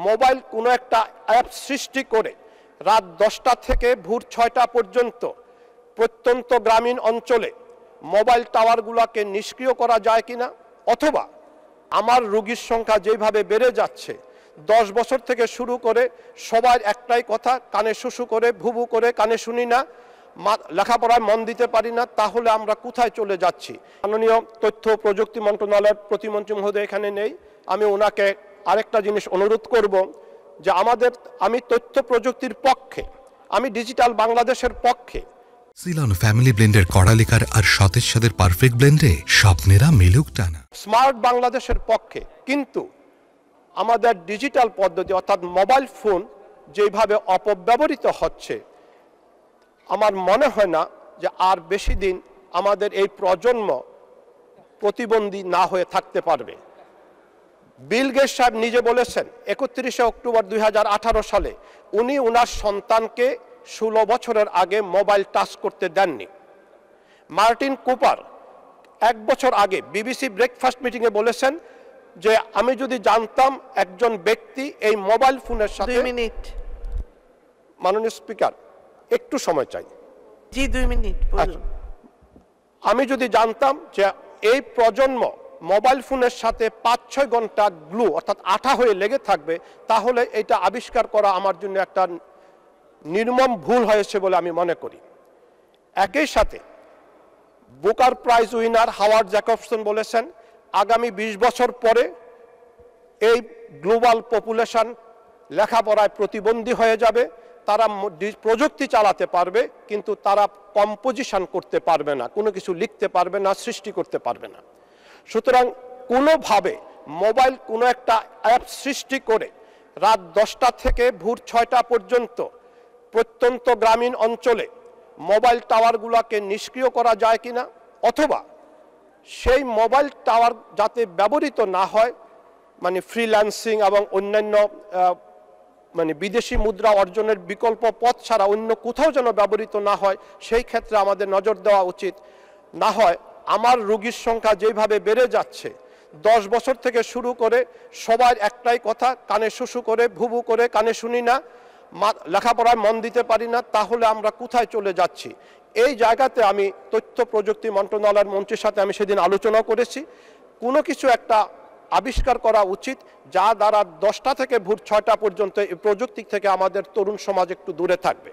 Mobile কোনো একটা app সৃষ্টি করে রাত 10টা থেকে ভোর 6টা পর্যন্ত প্রত্যন্ত গ্রামীণ অঞ্চলে মোবাইল টাওয়ারগুলোকে নিষ্ক্রিয় করা যায় কিনা, অথবা আমার রোগীর সংখ্যা যেভাবে বেড়ে যাচ্ছে 10 বছর থেকে শুরু করে সবার একটাই কথা, কানে শুশু করে ভুবু করে কানে শুনি না, লেখাপড়ায় মন দিতে পারি না, তাহলে আমরা কোথায় চলে যাচ্ছি। মাননীয় তথ্য প্রযুক্তি মন্ত্রণালয়ের প্রতিমন্ত্রী মহোদয় এখানে নেই, আমি ওনাকে আরেকটা জিনিস অনুরোধ করব যে আমি তথ্য প্রযুক্তির পক্ষে, আমি ডিজিটাল বাংলাদেশের পক্ষে। সিলন ফ্যামিলি ব্লেন্ডের কড়ালিকার আর সতেজ স্বাদের পারফেক্ট ব্লেন্ডে স্বপ্নেরা মেলুক টানা। স্মার্ট বাংলাদেশের পক্ষে, কিন্তু আমাদের ডিজিটাল পদ্ধতি অর্থাৎ মোবাইল ফোন যেভাবে অপব্যবহৃত হচ্ছে, আমার মনে হয় না যে আর বেশি দিন আমাদের এই প্রজন্ম প্রতিবন্ধী না হয়ে থাকতে পারবে। বিল গেটস সাহেব নিজে বলেছেন 31শে অক্টোবর 2018 সালে উনি ওনার সন্তানকে 16 বছরের আগে মোবাইল টাচ করতে দেননি। মার্টিন কুপার 1 বছর আগে বিবিসি ব্রেকফাস্ট মিটিংয়ে বলেছেন যে আমি যদি জানতাম একজন ব্যক্তি এই মোবাইল ফোনের সাথে। 2 মিনিট মাননীয় স্পিকার, একটু সময় চাই। জি 2 মিনিট বলুন। আমি যদি জানতাম যে এই প্রজন্ম মোবাইল ফোনের সাথে 5-6 ঘন্টা গ্লু অর্থাৎ আঠা হয়ে লেগে থাকবে, তাহলে এটা আবিষ্কার করা আমার জন্য একটা নির্মম ভুল হয়েছে বলে আমি মনে করি। একই সাথে Booker prize winner Howard Jacobson বলেছেন আগামী 20 বছর পরে এই গ্লোবাল পপুলেশন লেখাপড়ায় প্রতিবন্ধী হয়ে যাবে, তারা প্রযুক্তি চালাতে পারবে কিন্তু তারা কম্পোজিশন করতে পারবে না, কোনো কিছু লিখতে পারবে না, সৃষ্টি করতে পারবে না। সুতরাং কোনোভাবে মোবাইল কোনো একটা অ্যাপ সৃষ্টি করে রাত 10টা থেকে ভোর 6টা পর্যন্ত প্রত্যন্ত গ্রামীণ অঞ্চলে মোবাইল টাওয়ারগুলোকে নিষ্ক্রিয় করা যায় কিনা, অথবা সেই মোবাইল টাওয়ার যাতে ব্যবহৃত না হয়, মানে ফ্রিল্যান্সিং এবং অন্যান্য বিদেশি মুদ্রা অর্জনের বিকল্প পথ ছাড়া অন্য কোথাও যেন ব্যবহৃত না হয়, সেই ক্ষেত্রে আমাদের নজর দেওয়া উচিত। না হয় আমার রোগীর সংখ্যা যেভাবে বেড়ে যাচ্ছে 10 বছর থেকে শুরু করে সবার একটাই কথা, কানে শুশু করে ভুবু করে কানে শুনি না, লেখাপড়ায় মন দিতে পারি না, তাহলে আমরা কোথায় চলে যাচ্ছি। এই জায়গাতে আমি তথ্য প্রযুক্তি মন্ত্রণালয়ের মন্ত্রীর সাথে আমি সেদিন আলোচনা করেছি, কোনো কিছু একটা আবিষ্কার করা উচিত যা দ্বারা 10টা থেকে ভোর 6টা পর্যন্ত এই প্রযুক্তি থেকে আমাদের তরুণ সমাজ একটু দূরে থাকবে।